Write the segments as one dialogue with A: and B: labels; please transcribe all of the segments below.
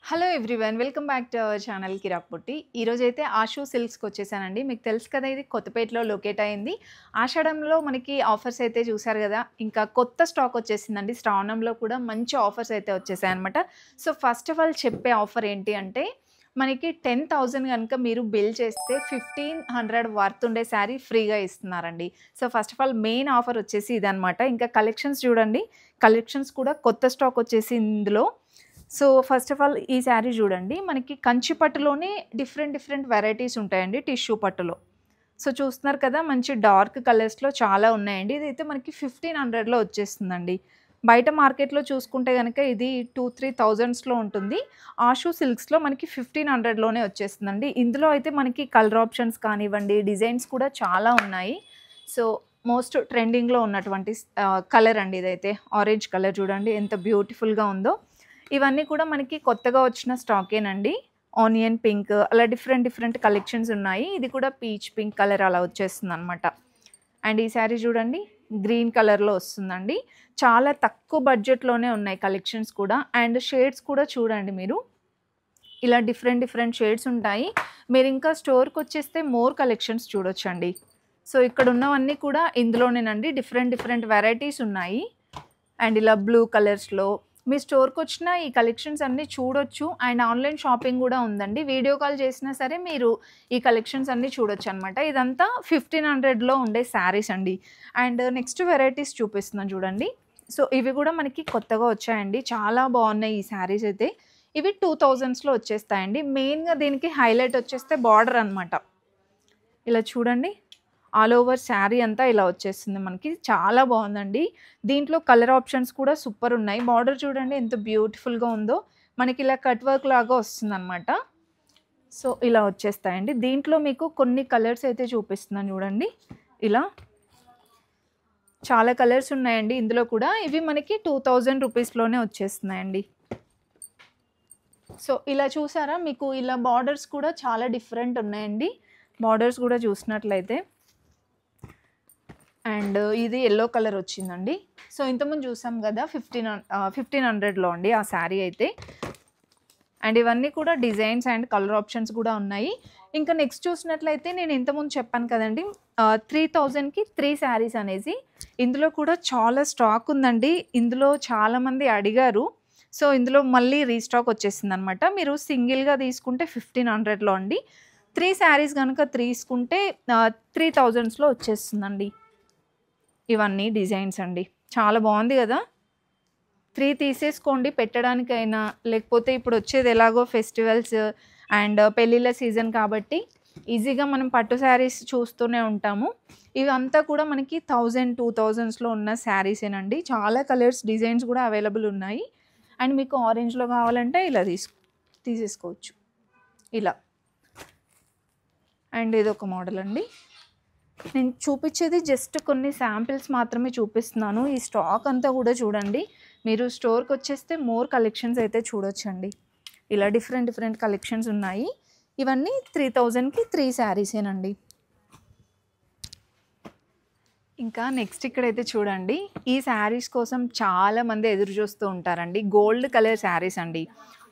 A: Hello everyone welcome back to our channel Kirak Putti. ఈరోజైతే ఆషు సిల్క్స్కి వచ్చేసానండి. మీకు తెలుసు కదా, ఇది కొత్తపేటలో లొకేట్ అయింది. ఆషాఢంలో మనకి ఆఫర్స్ అయితే చూసారు కదా, ఇంకా కొత్త స్టాక్ వచ్చేసిందండి. శ్రావణంలో కూడా మంచి ఆఫర్స్ అయితే వచ్చేసాయి అనమాట. సో ఫస్ట్ ఆఫ్ ఆల్ చెప్పే ఆఫర్ ఏంటి అంటే, మనకి 10,000 కనుక మీరు బిల్ చేస్తే 1,500 వర్త్ ఉండే శారీ ఫ్రీగా ఇస్తున్నారండి. So first of all main offer వచ్చేసి ఇదనమాట. ఇంకా కలెక్షన్స్ చూడండి, కలెక్షన్స్ కూడా కొత్త స్టాక్ వచ్చేసి ఇందులో. సో ఫస్ట్ ఆఫ్ ఆల్ ఈ శారీ చూడండి, మనకి కంచి పట్టులోనే డిఫరెంట్ వెరైటీస్ ఉంటాయండి టిష్యూ పట్టులో. సో చూస్తున్నారు కదా, మంచి డార్క్ కలర్స్లో చాలా ఉన్నాయండి. ఇదైతే మనకి 1,500లో వచ్చేస్తుందండి. బయట మార్కెట్లో చూసుకుంటే కనుక ఇది 2-3 థౌజండ్స్లో ఉంటుంది. ఆషు సిల్క్స్లో మనకి 1,500లోనే వచ్చేస్తుందండి. ఇందులో అయితే మనకి కలర్ ఆప్షన్స్ కానివ్వండి, డిజైన్స్ కూడా చాలా ఉన్నాయి. సో మోస్ట్ ట్రెండింగ్లో ఉన్నటువంటి కలర్ అండి ఇదైతే. ఆరెంజ్ కలర్ చూడండి ఎంత బ్యూటిఫుల్గా ఉందో. ఇవన్నీ కూడా మనకి కొత్తగా వచ్చిన స్టాకేనండి. ఆనియన్ పింక్ అలా డిఫరెంట్ కలెక్షన్స్ ఉన్నాయి. ఇది కూడా పీచ్ పింక్ కలర్ అలా వచ్చేస్తుంది అనమాట. అండ్ ఈ శారీ చూడండి, గ్రీన్ కలర్లో వస్తుందండి. చాలా తక్కువ బడ్జెట్లోనే ఉన్నాయి కలెక్షన్స్ కూడా. అండ్ షేడ్స్ కూడా చూడండి మీరు, ఇలా డిఫరెంట్ షేడ్స్ ఉంటాయి. మీరు ఇంకా స్టోర్కి వచ్చేస్తే మోర్ కలెక్షన్స్ చూడొచ్చండి. సో ఇక్కడ ఉన్నవన్నీ కూడా ఇందులోనేనండి. డిఫరెంట్ వెరైటీస్ ఉన్నాయి. అండ్ ఇలా బ్లూ కలర్స్లో మీ స్టోర్కి వచ్చిన ఈ కలెక్షన్స్ అన్నీ చూడొచ్చు. అండ్ ఆన్లైన్ షాపింగ్ కూడా ఉందండి. వీడియో కాల్ చేసినా సరే మీరు ఈ కలెక్షన్స్ అన్నీ చూడొచ్చు అనమాట. ఇదంతా 1,500లో ఉండే శారీస్ అండి. అండ్ నెక్స్ట్ వెరైటీస్ చూపిస్తున్నాను చూడండి. సో ఇవి కూడా మనకి కొత్తగా వచ్చాయండి. చాలా బాగున్నాయి ఈ శారీస్ అయితే. ఇవి 2,000స్లో వచ్చేస్తాయండి. మెయిన్గా దీనికి హైలైట్ వచ్చేస్తే బార్డర్ అనమాట. ఇలా చూడండి, ఆల్ ఓవర్ శారీ అంతా ఇలా వచ్చేస్తుంది మనకి. చాలా బాగుందండి. దీంట్లో కలర్ ఆప్షన్స్ కూడా సూపర్ ఉన్నాయి. బార్డర్ చూడండి ఎంత బ్యూటిఫుల్గా ఉందో. మనకి ఇలా కట్ వర్క్ లాగా వస్తుందన్నమాట. సో ఇలా వచ్చేస్తాయండి. దీంట్లో మీకు కొన్ని కలర్స్ అయితే చూపిస్తున్నాను చూడండి. ఇలా చాలా కలర్స్ ఉన్నాయండి ఇందులో కూడా. ఇవి మనకి 2,000 రూపీస్లోనే వచ్చేస్తున్నాయండి. సో ఇలా చూసారా, మీకు ఇలా బార్డర్స్ కూడా చాలా డిఫరెంట్ ఉన్నాయండి. బార్డర్స్ కూడా చూసినట్లయితే. అండ్ ఇది ఎల్లో కలర్ వచ్చిందండి. సో ఇంతకుముందు చూసాం కదా 1,500లో అండి ఆ శారీ అయితే. అండ్ ఇవన్నీ కూడా డిజైన్స్ అండ్ కలర్ ఆప్షన్స్ కూడా ఉన్నాయి. ఇంకా నెక్స్ట్ చూసినట్లయితే నేను ఇంతకుముందు చెప్పాను కదండి, 3,000కి 3 శారీస్ అనేసి. ఇందులో కూడా చాలా స్టాక్ ఉందండి. ఇందులో చాలామంది అడిగారు. సో ఇందులో మళ్ళీ రీస్టాక్ వచ్చేసింది అనమాట. మీరు సింగిల్గా తీసుకుంటే 1,500లో అండి. 3 శారీస్ కనుక తీసుకుంటే 3,000స్లో వచ్చేస్తుందండి. ఇవన్నీ డిజైన్స్ అండి. చాలా బాగుంది కదా. 3 తీసేసుకోండి పెట్టడానికైనా, లేకపోతే ఇప్పుడు వచ్చేది ఎలాగో ఫెస్టివల్స్ అండ్ పెళ్ళిళ్ళ సీజన్ కాబట్టి ఈజీగా మనం పట్టు శారీస్ చూస్తూనే ఉంటాము. ఇవంతా కూడా మనకి 1,000-2,000స్లో ఉన్న శారీసేనండి. చాలా కలర్స్ డిజైన్స్ కూడా అవైలబుల్ ఉన్నాయి. అండ్ మీకు ఆరెంజ్లో కావాలంటే ఇలా తీసేసుకోవచ్చు ఇలా. అండ్ ఇదొక మోడల్ అండి. నేను చూపించేది జస్ట్ కొన్ని శాంపిల్స్ మాత్రమే చూపిస్తున్నాను. ఈ స్టాక్ అంతా కూడా చూడండి. మీరు స్టోర్కి వచ్చేస్తే మోర్ కలెక్షన్స్ అయితే చూడొచ్చండి. ఇలా డిఫరెంట్ కలెక్షన్స్ ఉన్నాయి. ఇవన్నీ 3,000కి 3 శారీసేనండి. ఇంకా నెక్స్ట్ ఇక్కడైతే చూడండి, ఈ శారీస్ కోసం చాలామంది ఎదురు చూస్తూ ఉంటారండి. గోల్డ్ కలర్ శారీస్ అండి.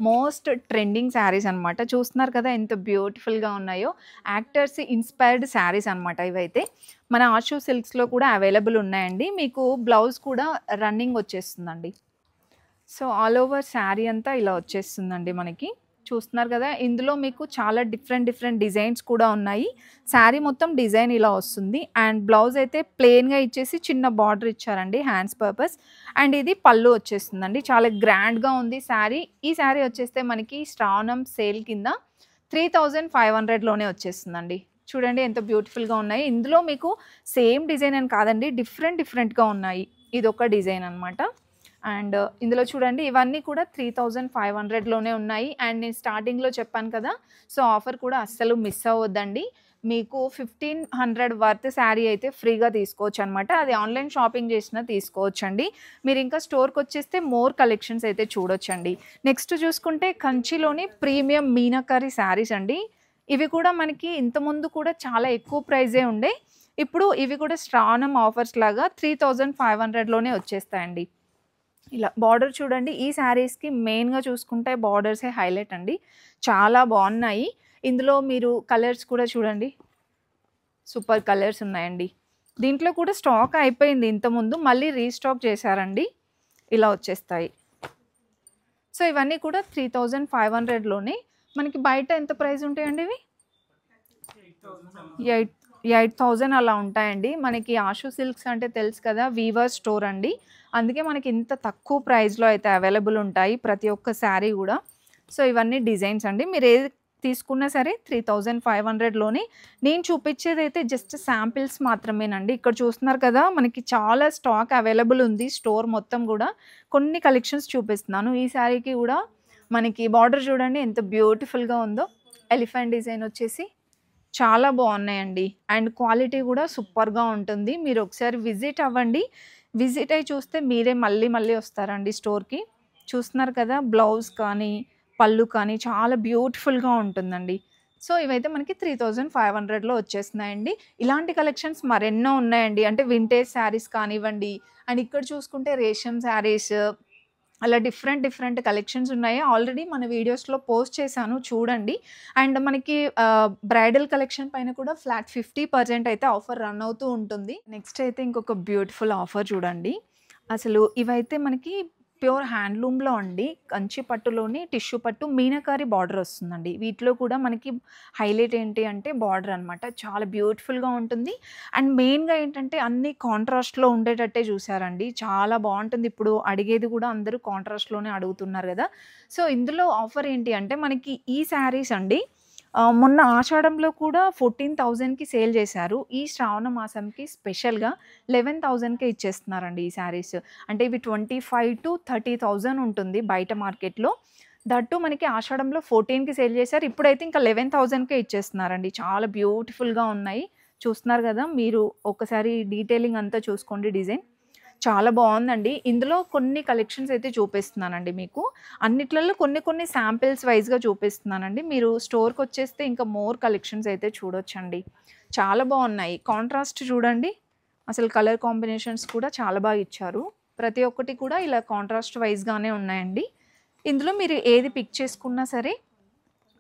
A: మోస్ట్ ట్రెండింగ్ శారీస్ అనమాట. చూస్తున్నారు కదా ఎంత బ్యూటిఫుల్గా ఉన్నాయో. యాక్టర్స్ ఇన్స్పైర్డ్ శారీస్ అనమాట ఇవైతే. మన ఆషు సిల్క్స్లో కూడా అవైలబుల్ ఉన్నాయండి. మీకు బ్లౌజ్ కూడా రన్నింగ్ వచ్చేస్తుందండి. సో ఆల్ ఓవర్ శారీ అంతా ఇలా వచ్చేస్తుందండి మనకి. చూస్తున్నారు కదా, ఇందులో మీకు చాలా డిఫరెంట్ డిజైన్స్ కూడా ఉన్నాయి. శారీ మొత్తం డిజైన్ ఇలా వస్తుంది. అండ్ బ్లౌజ్ అయితే ప్లెయిన్గా ఇచ్చేసి చిన్న బార్డర్ ఇచ్చారండి హ్యాండ్స్ పర్పస్. అండ్ ఇది పళ్ళు వచ్చేస్తుందండి. చాలా గ్రాండ్గా ఉంది శారీ. ఈ శారీ వచ్చేస్తే మనకి శ్రావణం సేల్ కింద 3,500లోనే వచ్చేస్తుందండి. చూడండి ఎంత బ్యూటిఫుల్గా ఉన్నాయి. ఇందులో మీకు సేమ్ డిజైన్ అని కాదండి, డిఫరెంట్గా ఉన్నాయి. ఇది ఒక డిజైన్ అనమాట. అండ్ ఇందులో చూడండి, ఇవన్నీ కూడా 3,500లోనే ఉన్నాయి. అండ్ నేను స్టార్టింగ్లో చెప్పాను కదా, సో ఆఫర్ కూడా అస్సలు మిస్ అవ్వద్దండి. మీకు 1,500 వర్త్ శారీ అయితే ఫ్రీగా తీసుకోవచ్చు అనమాట. అది ఆన్లైన్ షాపింగ్ చేసినా తీసుకోవచ్చండి. మీరు ఇంకా స్టోర్కి వచ్చేస్తే మోర్ కలెక్షన్స్ అయితే చూడొచ్చండి. నెక్స్ట్ చూసుకుంటే కంచిలోని ప్రీమియం మీనాకరి శారీస్ అండి. ఇవి కూడా మనకి ఇంతకుముందు కూడా చాలా ఎక్కువ ప్రైజే ఉండే. ఇప్పుడు ఇవి కూడా శ్రావణం ఆఫర్స్ లాగా 3,500లోనే వచ్చేస్తాయండి. ఇలా బార్డర్ చూడండి. ఈ శారీస్‌కి మెయిన్‌గా చూసుకుంటే బార్డర్సే హైలైట్ అండి. చాలా బాగున్నాయి. ఇందులో మీరు కలర్స్ కూడా చూడండి. సూపర్ కలర్స్ ఉన్నాయండి. దీంట్లో కూడా స్టాక్ అయిపోయింది ఇంతకుముందు. మళ్ళీ రీస్టాక్ చేశారండి. ఇలా వచ్చేస్తాయి. సో, ఇవన్నీ కూడా 3500లోనే. మనకి బయట ఎంత ప్రైస్ ఉంటాయండి ఇవి? 8000 అలా ఉంటాయండి. మనకి ఆషు సిల్క్స్ అంటే తెలుసు కదా! వీవర్ స్టోర్ అండి. అందుకే మనకి ఇంత తక్కువ ప్రైస్‌లో అయితే అవైలబుల్ ఉంటాయి ప్రతి ఒక్క శారీ గూడా. సో, ఇవన్నీ డిజైన్స్ అండి. మీరు ఏది తీసుకున్నా సరే 3500లోనే. నేను చూపించేదైతే జస్ట్ శాంపిల్స్ మాత్రమేనండి. ఇక్కడ చూస్తున్నారు కదా! మనకి చాలా స్టాక్ అవైలబుల్ ఉంది స్టోర్ మొత్తం గూడా. కొన్ని కలెక్షన్స్ చూపిస్తున్నాను. ఈ శారీకి గూడా మనకి బార్డర్ చూడండి ఎంత బ్యూటిఫుల్‌గా ఉందో. ఎలిఫెంట్ డిజైన్ వచ్చేసి చాలా బాగున్నాయండి. అండ్ క్వాలిటీ కూడా సూపర్‌గా ఉంటుంది. మీరు ఒకసారి విజిట్ అవ్వండి. విజిట్ అయ్యి చూస్తే మీరే మళ్ళీ మళ్ళీ వస్తారండి స్టోర్‌కి. చూస్తున్నారు కదా! బ్లౌజ్ కానీ, పళ్ళు కానీ చాలా బ్యూటిఫుల్‌గా ఉంటుందండి. సో, ఇవైతే మనకి 3500లో వచ్చేస్తున్నాయండి. ఇలాంటి కలెక్షన్స్ మరెన్నో ఉన్నాయండి. అంటే వింటేజ్ శారీస్ కానివ్వండి, అండ్ ఇక్కడ చూసుకుంటే రేషం శారీస్ అలా డిఫరెంట్ కలెక్షన్స్ ఉన్నాయి. ఆల్రెడీ మన వీడియోస్‌లో పోస్ట్ చేశాను చూడండి. అండ్ మనకి బ్రైడల్ కలెక్షన్ పైన కూడా ఫ్లాట్ 50% అయితే ఆఫర్ రన్ అవుతూ ఉంటుంది. నెక్స్ట్ అయితే ఇంకొక బ్యూటిఫుల్ ఆఫర్ చూడండి. అసలు ఇవైతే మనకి ప్యూర్ హ్యాండ్లూమ్‌లో అండి. కంచి పట్టులోని టిష్యూ పట్టు మీనాకారి బార్డర్ వస్తుందండి. వీటిలో కూడా మనకి హైలైట్ ఏంటి అంటే బార్డర్ అనమాట. చాలా బ్యూటిఫుల్‌గా ఉంటుంది. అండ్ మెయిన్‌గా ఏంటంటే అన్నీ కాంట్రాస్ట్‌లో ఉండేటట్టే చూసారండి. చాలా బావుంటుంది. ఇప్పుడు అడిగేది కూడా అందరూ కాంట్రాస్ట్‌లోనే అడుగుతున్నారు గదా! సో, ఇందులో ఆఫర్ ఏంటి అంటే మనకి ఈ శారీస్ అండి మొన్న ఆషాఢంలో కూడా 14,000కి సేల్ చేశారు. ఈ శ్రావణ మాసంకి స్పెషల్‌గా 11,000కే ఇచ్చేస్తున్నారండి ఈ శారీస్. అంటే ఇవి 25,000-30,000 ఉంటుంది బయట మార్కెట్‌లో. దట్ టూ మనకి ఆషాఢంలో 14కి సేల్ చేశారు. ఇప్పుడైతే ఇంకా 11,000కే ఇచ్చేస్తున్నారండి. చాలా బ్యూటిఫుల్‌గా ఉన్నాయి. చూస్తున్నారు గదా! మీరు ఒక్కసారి డీటెయిలింగ్ అంతా చూసుకోండి డిజైన్. చాలా బావుందండి. ఇందులో కొన్ని కలెక్షన్స్ అయితే చూపిస్తున్నానండి మీకు. అన్నిట్లలో కొన్ని కొన్ని శాంపిల్స్ వైస్‌గా చూపిస్తున్నానండి. మీరు స్టోర్‌కొచ్చేస్తే ఇంకా మోర్ కలెక్షన్స్ అయితే చూడొచ్చండి. చాలా బావున్నాయి. కాంట్రాస్ట్ చూడండి. అసలు కలర్ కాంబినేషన్స్ కూడా చాలా బాగా ఇచ్చారు. ప్రతి ఒక్కటి కూడా ఇలా కాంట్రాస్ట్ వైస్‌గానే ఉన్నాయండి. ఇందులో మీరు ఏది పిక్ చేసుకున్నా సరే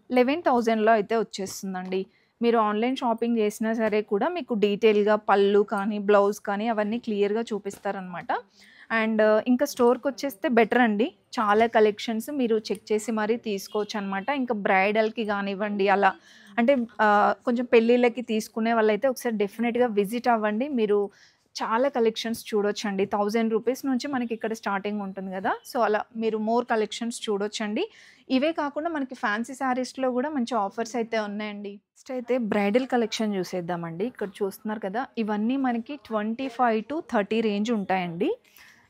A: 11,000లో అయితే వచ్చేస్తుందండి. మీరు ఆన్‌లైన్ షాపింగ్ చేసినా సరే కూడా మీకు డీటెయిల్‌గా పళ్ళు కానీ, బ్లౌజ్ కానీ అవన్నీ క్లియర్‌గా చూపిస్తారనమాట. అండ్ ఇంకా స్టోర్‌కొచ్చేస్తే బెటర్ అండి. చాలా కలెక్షన్స్ మీరు చెక్ చేసి మరీ తీసుకోవచ్చనమాట. ఇంకా బ్రైడల్‌కి గానివ్వండి అలా అంటే కొంచెం పెళ్ళిళ్ళకి తీసుకునే వాళ్ళైతే ఒకసారి డెఫినిట్‌గా విజిట్ అవ్వండి. మీరు చాలా కలెక్షన్స్ చూడొచ్చండి. రూ. 1000 నుంచి మనకిక్కడ స్టార్టింగ్ ఉంటుంది గదా! సో, అలా మీరు మోర్ కలెక్షన్స్ చూడొచ్చండి. ఇవే కాకుండా మనకి ఫ్యాన్సీ శారీస్‌లో గూడా మంచి ఆఫర్స్ అయితే ఉన్నాయండి. నెక్స్ట్ అయితే బ్రైడల్ కలెక్షన్ చూసేద్దామండి. ఇక్కడ చూస్తున్నారు కదా! ఇవన్నీ మనకి 25-30 రేంజ్ ఉంటాయండి.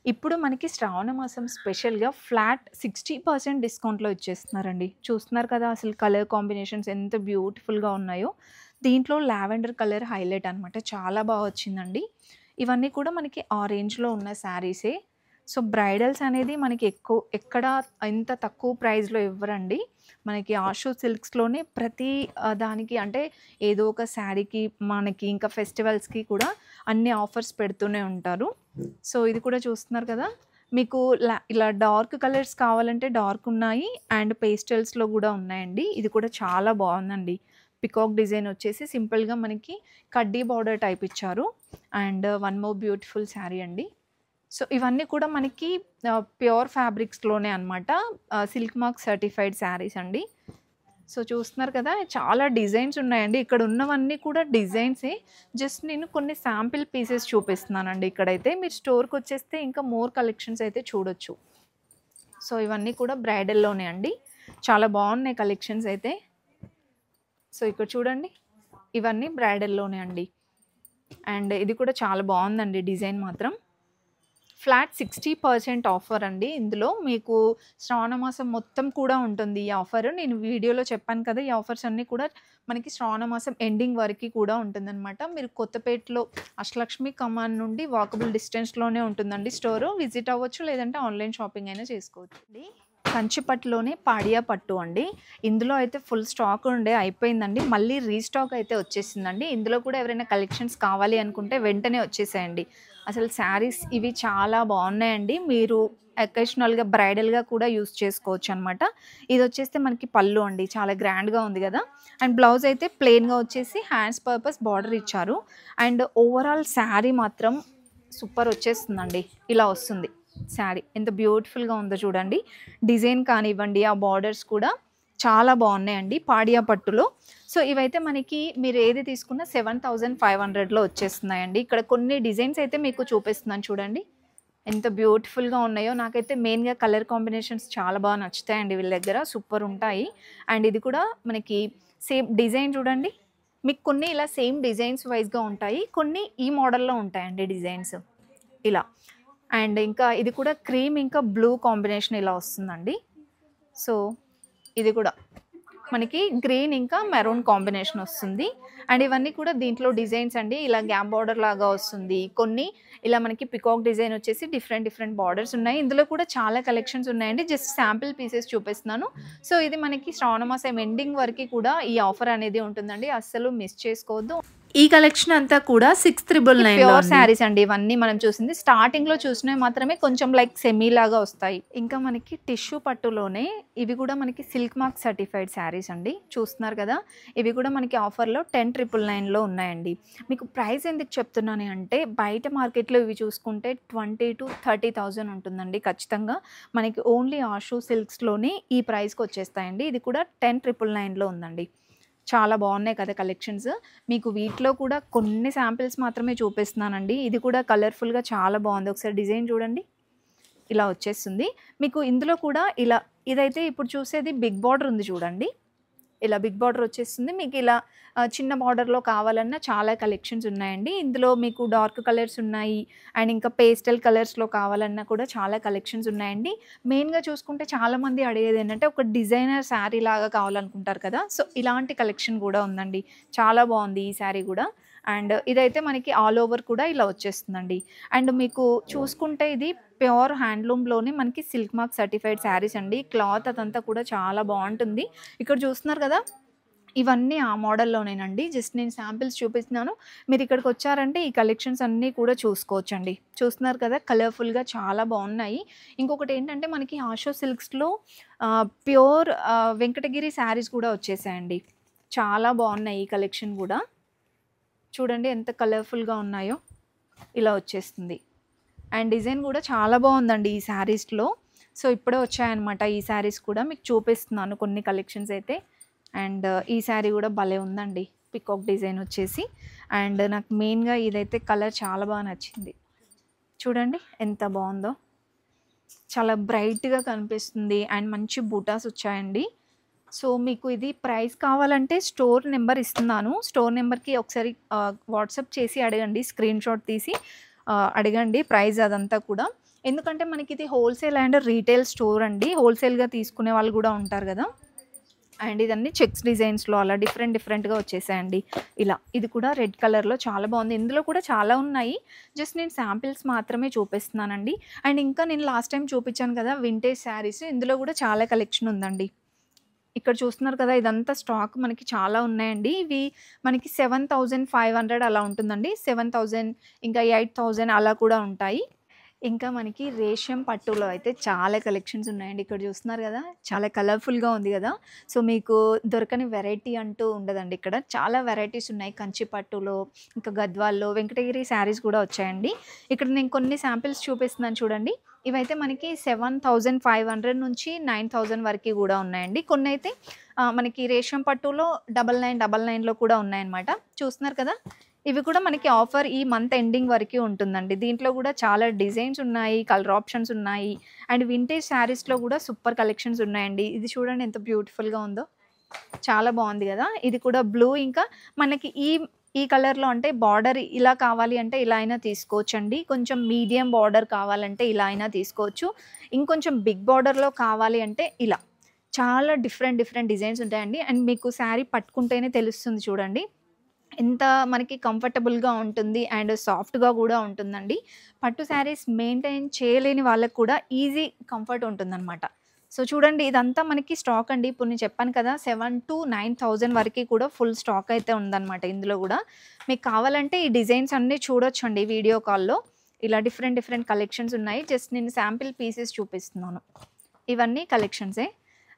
A: ఇప్పుడు మనకి శ్రావణ మాసం స్పెషల్‌గా ఫ్లాట్ 60% డిస్కౌంట్‌లో ఇచ్చేస్తున్నారండి. చూస్తున్నారు కదా! అసలు కలర్ కాంబినేషన్స్ ఎంత బ్యూటిఫుల్‌గా ఉన్నాయో. దీంట్లో లావెండర్ కలర్ హైలైట్ అనమాట. చాలా బా వచ్చిందండి. ఇవన్నీ కూడా మనకి ఆ రేంజ్‌లో ఉన్న శారీసే. సో, బ్రైడల్స్ అనేది మనకి ఎక్కడ ఇంత తక్కువ ప్రైస్‌లో ఇవ్వరండి. మనకి ఆషు సిల్క్స్‌లోనే ప్రతి దానికి అంటే ఏదో ఒక శారీకి మనకి ఇంకా ఫెస్టివల్స్‌కి కూడా అన్ని ఆఫర్స్ పెడుతూనే ఉంటారు. సో, ఇది కూడా చూస్తున్నారు కదా! మీకు ఇలా డార్క్ కలర్స్ కావాలంటే డార్క్ ఉన్నాయి. అండ్ పేస్టల్స్‌లో గూడా ఉన్నాయండి. ఇది కూడా చాలా బావుందండి. పికాక్ డిజైన్ వచ్చేసి సింపుల్‌గా మనకి కడ్డీ బార్డర్ టైప్ ఇచ్చారు. And one more beautiful sari అండి. సో, ఇవన్నీ కూడా మనకి ప్యూర్ ఫ్యాబ్రిక్స్‌లోనే అనమాట. సిల్క్ మార్క్ సర్టిఫైడ్ శారీస్ అండి. సో, చూస్తున్నారు కదా! చాలా డిజైన్స్ ఉన్నాయండి. ఇక్కడ ఉన్నవన్నీ కూడా డిజైన్సే. జస్ట్ నేను కొన్ని శాంపిల్ పీసెస్ చూపిస్తున్నానండి ఇక్కడైతే. మీరు స్టోర్‌కొచ్చేస్తే ఇంకా మోర్ కలెక్షన్స్ అయితే చూడొచ్చు. సో, ఇవన్నీ కూడా బ్రైడల్‌లోనే అండి. చాలా బాగున్నాయి కలెక్షన్స్ అయితే. సో, ఇక్కడ చూడండి. ఇవన్నీ బ్రైడల్‌లోనే అండి. అండ్ ఇది కూడా చాలా బావుందండి డిజైన్ మాత్రం. ఫ్లాట్ 60% ఆఫర్ అండి. ఇందులో మీకు శ్రావణ మాసం మొత్తం కూడా ఉంటుంది ఈ ఆఫర్. నేను వీడియోలో చెప్పాను కదా! ఈ ఆఫర్స్ అన్నీ కూడా మనకి శ్రావణ మాసం ఎండింగ్ వరకి కూడా ఉంటుందనమాట. మీరు కొత్తపేటలో అష్టలక్ష్మి కమాన్ నుండి వాకబుల్ డిస్టెన్స్‌లోనే ఉంటుందండి స్టోరు. విజిట్ అవ్వచ్చు. లేదంటే ఆన్‌లైన్ షాపింగ్ అయినా చేసుకోవచ్చు అండి. కంచి పట్టులోనే పాడియా పట్టు అండి. ఇందులో అయితే ఫుల్ స్టాక్ ఉండే అయిపోయిందండి. మళ్ళీ రీస్టాక్ అయితే వచ్చేసిందండి. ఇందులో కూడా ఎవరైనా కలెక్షన్స్ కావాలి అనుకుంటే వెంటనే వచ్చేసేయండి. అసలు శారీస్ ఇవి చాలా బాగున్నాయండి. మీరు అకేషనల్‌గా బ్రైడల్‌గా కూడా యూజ్ చేసుకోవచ్చనమాట. ఇదొచ్చేస్తే మనకి పళ్ళు అండి. చాలా గ్రాండ్‌గా ఉంది గదా! అండ్ బ్లౌజ్ అయితే ప్లెయిన్‌గా వచ్చేసి హ్యాండ్స్ పర్పస్ బార్డర్ ఇచ్చారు. అండ్ ఓవరాల్ శారీ మాత్రం సూపర్ వచ్చేస్తుందండి. ఇలా వస్తుంది శారీ. ఎంత బ్యూటిఫుల్‌గా ఉందో చూడండి. డిజైన్ కానివ్వండి, ఆ బార్డర్స్ కూడా చాలా బాగున్నాయండి పాడియా పట్టులో. సో, ఇవైతే మనకి మీరు ఏది తీసుకున్నా 7500లో వచ్చేస్తున్నాయండి. ఇక్కడ కొన్ని డిజైన్స్ అయితే మీకు చూపిస్తున్నాను చూడండి. ఎంత బ్యూటిఫుల్‌గా ఉన్నాయో. నాకైతే మెయిన్‌గా కలర్ కాంబినేషన్స్ చాలా బాగా నచ్చుతాయండి వీళ్ళ దగ్గర. సూపర్ ఉంటాయి. అండ్ ఇది కూడా మనకి సేమ్ డిజైన్ చూడండి. మీకు కొన్ని ఇలా సేమ్ డిజైన్స్ వైస్‌గా ఉంటాయి. కొన్ని ఈ మోడల్‌లో ఉంటాయండి డిజైన్స్. ఇలా. అండ్ ఇంకా ఇది కూడా క్రీమ్ ఇంకా బ్లూ కాంబినేషన్ ఇలా వస్తుందండి. సో, ఇది కూడా మనకి గ్రీన్ ఇంకా మెరూన్ కాంబినేషన్ వస్తుంది. అండ్ ఇవన్నీ కూడా దీంట్లో డిజైన్స్ అండి. ఇలా గ్యాప్ బార్డర్ లాగా వస్తుంది. కొన్ని ఇలా మనకి పికాక్ డిజైన్ వచ్చేసి డిఫరెంట్ బార్డర్స్ ఉన్నాయి. ఇందులో కూడా చాలా కలెక్షన్స్ ఉన్నాయండి. జస్ట్ శాంపిల్ పీసెస్ చూపిస్తున్నాను. సో, ఇది మనకి శ్రావణ మాసం ఎండింగ్ వరకు కూడా ఈ ఆఫర్ అనేది ఉంటుందండి. అస్సలు మిస్ చేసుకోవద్దు.
B: ఈ కలెక్షన్ అంతా కూడా 6999
A: ప్యూర్ శారీస్ అండి ఇవన్నీ మనం చూసింది. స్టార్టింగ్‌లో చూసినవి మాత్రమే కొంచెం లైక్ సెమీ లాగా వస్తాయి. ఇంకా మనకి టిష్యూ పట్టులోనే ఇవి కూడా మనకి సిల్క్ మార్క్ సర్టిఫైడ్ శారీస్ అండి. చూస్తున్నారు కదా! ఇవి కూడా మనకి ఆఫర్‌లో 10,999లో ఉన్నాయండి. మీకు ప్రైస్ ఎందుకు చెప్తున్నాను అంటే బయట మార్కెట్‌లో ఇవి చూసుకుంటే 20,000-30,000 ఉంటుందండి ఖచ్చితంగా. మనకి ఓన్లీ ఆషు సిల్క్స్‌లోనే ఈ ప్రైస్‌కి వచ్చేస్తాయండి. ఇది కూడా 10,999లో ఉందండి. చాలా బాగున్నాయి కదా కలెక్షన్స్. మీకు వీటిలో కూడా కొన్ని శాంపిల్స్ మాత్రమే చూపిస్తున్నానండి. ఇది కూడా కలర్‌ఫుల్‌గా చాలా బాగుంది. ఒకసారి డిజైన్ చూడండి. ఇలా వచ్చేస్తుంది. మీకు ఇందులో కూడా ఇలా ఇదైతే ఇప్పుడు చూసేది బిగ్ బార్డర్ ఉంది చూడండి. ఇలా బిగ్ బార్డర్ వచ్చేస్తుంది. మీకు ఇలా చిన్న బార్డర్‌లో కావాలన్నా చాలా కలెక్షన్స్ ఉన్నాయండి. ఇందులో మీకు డార్క్ కలర్స్ ఉన్నాయి. అండ్ ఇంకా పేస్టల్ కలర్స్‌లో కావాలన్నా కూడా చాలా కలెక్షన్స్ ఉన్నాయండి. మెయిన్‌గా చూసుకుంటే చాలామంది అడిగేది ఏంటంటే ఒక డిజైనర్ శారీ లాగా కావాలనుకుంటారు కదా! సో, ఇలాంటి కలెక్షన్ కూడా ఉందండి. చాలా బాగుంది ఈ శారీ కూడా. అండ్ ఇదైతే మనకి ఆల్ ఓవర్ కూడా ఇలా వచ్చేస్తుందండి. అండ్ మీకు చూసుకుంటే ఇది ప్యూర్ హ్యాండ్లూమ్‌లోనే మనకి సిల్క్ మార్క్ సర్టిఫైడ్ శారీస్ అండి. క్లాత్ అదంతా కూడా చాలా బాగుంటుంది. ఇక్కడ చూస్తున్నారు కదా! ఇవన్నీ ఆ మోడల్‌లోనేనండి. జస్ట్ నేను శాంపిల్స్ చూపిస్తున్నాను. మీరు ఇక్కడికి వచ్చారంటే ఈ కలెక్షన్స్ అన్నీ కూడా చూసుకోవచ్చండి. చూస్తున్నారు కదా! కలర్‌ఫుల్‌గా చాలా బాగున్నాయి. ఇంకొకటి ఏంటంటే మనకి ఆషో సిల్క్స్‌లో ప్యూర్ వెంకటగిరి శారీస్ కూడా వచ్చేసాయండి. చాలా బాగున్నాయి ఈ కలెక్షన్ కూడా. చూడండి ఎంత కలర్‌ఫుల్‌గా ఉన్నాయో. ఇలా వచ్చేస్తుంది. అండ్ డిజైన్ కూడా చాలా బాగుందండి ఈ శారీస్‌లో. సో, ఇప్పుడే వచ్చాయన్నమాట ఈ శారీస్ కూడా. మీకు చూపిస్తున్నాను కొన్ని కలెక్షన్స్ అయితే. అండ్ ఈ శారీ కూడా భలే ఉందండి. పికాక్ డిజైన్ వచ్చేసి. అండ్ నాకు మెయిన్‌గా ఇదైతే కలర్ చాలా బాగా నచ్చింది. చూడండి ఎంత బాగుందో. చాలా బ్రైట్‌గా కనిపిస్తుంది. అండ్ మంచి బూటాస్ వచ్చాయండి. సో, మీకు ఇది ప్రైస్ కావాలంటే స్టోర్ నెంబర్ ఇస్తున్నాను. స్టోర్ నెంబర్‌కి ఒకసారి వాట్సాప్ చేసి అడగండి. స్క్రీన్‌షాట్ తీసి అడగండి ప్రైస్ అదంతా కూడా. ఎందుకంటే మనకి ఇది హోల్‌సేల్ అండ్ రీటైల్ స్టోర్ అండి. హోల్‌సేల్‌గా తీసుకునే వాళ్ళు కూడా ఉంటారు కదా! అండ్ ఇదన్నీ చెక్స్ డిజైన్స్‌లో అలా డిఫరెంట్‌గా వచ్చేసాయండి. ఇలా ఇది కూడా రెడ్ కలర్‌లో చాలా బాగుంది. ఇందులో కూడా చాలా ఉన్నాయి. జస్ట్ నేను శాంపిల్స్ మాత్రమే చూపిస్తున్నానండి. అండ్ ఇంకా నేను లాస్ట్ టైమ్ చూపించాను కదా! వింటేజ్ శారీస్ ఇందులో కూడా చాలా కలెక్షన్ ఉందండి. ఇక్కడ చూస్తున్నారు కదా! ఇదంతా స్టాక్ మనకి చాలా ఉన్నాయండి. ఇవి మనకి 7,500 అలా ఉంటుందండి. 7,000 ఇంకా 8,000 అలా కూడా ఉంటాయి. ఇంకా మనకి రేషం పట్టులో అయితే చాలా కలెక్షన్స్ ఉన్నాయండి. ఇక్కడ చూస్తున్నారు కదా! చాలా కలర్‌ఫుల్‌గా ఉంది కదా! సో, మీకు దొరకని వెరైటీ అంటూ ఉండదండి ఇక్కడ. చాలా వెరైటీస్ ఉన్నాయి. కంచి పట్టులో, ఇంకా గద్వాల్లో, వెంకటగిరి శారీస్ కూడా వచ్చాయండి. ఇక్కడ నేను కొన్ని శాంపిల్స్ చూపిస్తున్నాను చూడండి. ఇవైతే మనకి 7,500 నుంచి 9,000 వరకు కూడా ఉన్నాయండి. కొన్నైతే మనకి రేషం పట్టులో 9999లో కూడా ఉన్నాయన్నమాట. చూస్తున్నారు కదా! ఇవి కూడా మనకి ఆఫర్ ఈ మంత్ ఎండింగ్ వరకే ఉంటుందండి. దీంట్లో కూడా చాలా డిజైన్స్ ఉన్నాయి, కలర్ ఆప్షన్స్ ఉన్నాయి. అండ్ వింటేజ్ శారీస్‌లో కూడా సూపర్ కలెక్షన్స్ ఉన్నాయండి. ఇది చూడండి ఎంత బ్యూటిఫుల్‌గా ఉందో. చాలా బాగుంది కదా! ఇది కూడా బ్లూ ఇంకా మనకి ఈ కలర్‌లో అంటే బార్డర్ ఇలా కావాలి అంటే ఇలా అయినా తీసుకోవచ్చండి. కొంచెం మీడియం బార్డర్ కావాలంటే ఇలా అయినా తీసుకోవచ్చు. ఇంకొంచెం బిగ్ బార్డర్‌లో కావాలి అంటే ఇలా. చాలా డిఫరెంట్ డిజైన్స్ ఉంటాయండి. అండ్ మీకు శారీ పట్టుకుంటేనే తెలుస్తుంది చూడండి. ఎంత మనకి కంఫర్టబుల్‌గా ఉంటుంది అండ్ సాఫ్ట్‌గా కూడా ఉంటుందండి. పట్టు శారీస్ మెయింటైన్ చేయలేని వాళ్ళకి కూడా ఈజీ కంఫర్ట్ ఉంటుందన్నమాట. సో, చూడండి ఇదంతా మనకి స్టాక్ అండి. ఇప్పుడు నేను చెప్పాను కదా! 7,000-9,000 వరకి కూడా ఫుల్ స్టాక్ అయితే ఉందన్నమాట ఇందులో గూడా. మీకు కావాలంటే ఈ డిజైన్స్ అన్నీ చూడొచ్చండి వీడియో కాల్‌లో. ఇలా డిఫరెంట్ డిఫరెంట్ కలెక్షన్స్ ఉన్నాయి. జస్ట్ నేను శాంపిల్ పీసెస్ చూపిస్తున్నాను. ఇవన్నీ కలెక్షన్సే.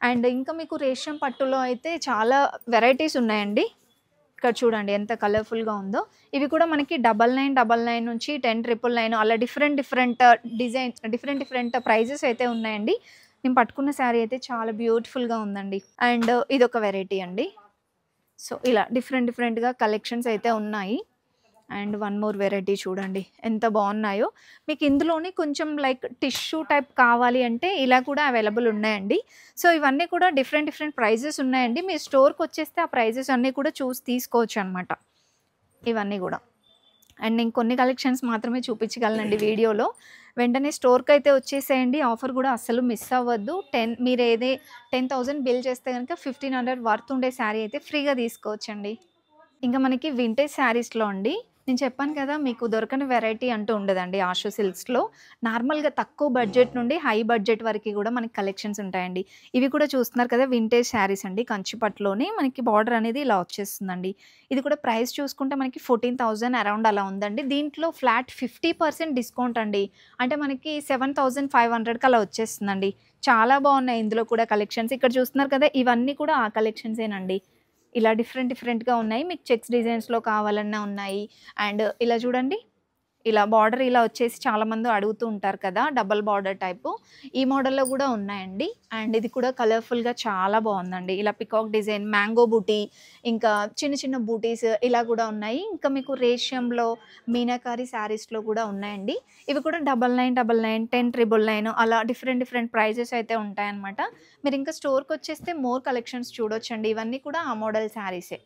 A: అండ్ ఇంకా మీకు రేషం పట్టులో అయితే చాలా వెరైటీస్ ఉన్నాయండి. ఇక్కడ చూడండి ఎంత కలర్ఫుల్గా ఉందో. ఇవి కూడా మనకి 9999 నుంచి 10,999 అలా different different designs, different different prices అయితే ఉన్నాయండి. నేను పట్టుకున్న శారీ అయితే చాలా బ్యూటిఫుల్గా ఉందండి. అండ్ ఇదొక వెరైటీ అండి. సో ఇలా డిఫరెంట్ డిఫరెంట్గా కలెక్షన్స్ అయితే ఉన్నాయి. అండ్ వన్ మోర్ వెరైటీ చూడండి ఎంత బాగున్నాయో. మీకు ఇందులోనే కొంచెం లైక్ టిష్యూ టైప్ కావాలి అంటే ఇలా కూడా అవైలబుల్ ఉన్నాయండి. సో ఇవన్నీ కూడా డిఫరెంట్ డిఫరెంట్ ప్రైజెస్ ఉన్నాయండి. మీ స్టోర్కి వచ్చేస్తే ఆ ప్రైజెస్ అన్నీ కూడా చూసి తీసుకోవచ్చు అనమాట. ఇవన్నీ కూడా. అండ్ నేను కొన్ని కలెక్షన్స్ మాత్రమే చూపించగలనండి వీడియోలో. వెంటనే స్టోర్కి అయితే వచ్చేసేయండి. ఆఫర్ కూడా అస్సలు మిస్ అవ్వద్దు. మీరు 10,000 బిల్ చేస్తే కనుక 1,500 వర్త్ ఉండే శారీ అయితే ఫ్రీగా తీసుకోవచ్చండి. ఇంకా మనకి వింటేజ్ శారీస్లో అండి, నేను చెప్పాను కదా మీకు దొరకని వెరైటీ అంటూ ఉండదండి ఆషు సిల్క్స్లో. నార్మల్గా తక్కువ బడ్జెట్ నుండి హై బడ్జెట్ వరకు కూడా మనకి కలెక్షన్స్ ఉంటాయండి. ఇవి కూడా చూస్తున్నారు కదా వింటేజ్ శారీస్ అండి. కంచిపట్టులోనే మనకి బార్డర్ అనేది ఇలా వచ్చేస్తుందండి. ఇది కూడా ప్రైస్ చూసుకుంటే మనకి 14,000 అరౌండ్ అలా ఉందండి. దీంట్లో ఫ్లాట్ 50% డిస్కౌంట్ అండి. అంటే మనకి 7,500కి అలా వచ్చేస్తుందండి. చాలా బాగున్నాయి ఇందులో కూడా కలెక్షన్స్. ఇక్కడ చూస్తున్నారు కదా ఇవన్నీ కూడా ఆ కలెక్షన్సేనండి. ఇలా డిఫరెంట్ డిఫరెంట్‌గా ఉన్నాయి. మీకు చెక్స్ డిజైన్స్‌లో కావాలన్నా ఉన్నాయి. అండ్ ఇలా చూడండి. ఇలా బార్డర్ ఇలా వచ్చేసి చాలామంది అడుగుతూ ఉంటారు కదా! Double border type. ఈ మోడల్‌లో కూడా ఉన్నాయండి. అండ్ ఇది కూడా కలర్‌ఫుల్‌గా చాలా బాగుందండి. ఇలా పికాక్ డిజైన్, మ్యాంగో బూటీ, ఇంకా చిన్న చిన్న బూటీస్ ఇలా కూడా ఉన్నాయి. ఇంకా మీకు రేషియంలో, మీనాకారి శారీస్‌లో కూడా ఉన్నాయండి. ఇవి కూడా 9999, 10,999 అలా డిఫరెంట్ డిఫరెంట్ ప్రైజెస్ అయితే ఉంటాయన్నమాట. మీరు ఇంకా స్టోర్‌కి వచ్చేస్తే మోర్ కలెక్షన్స్ చూడొచ్చండి. ఇవన్నీ కూడా ఆ మోడల్ శారీసే.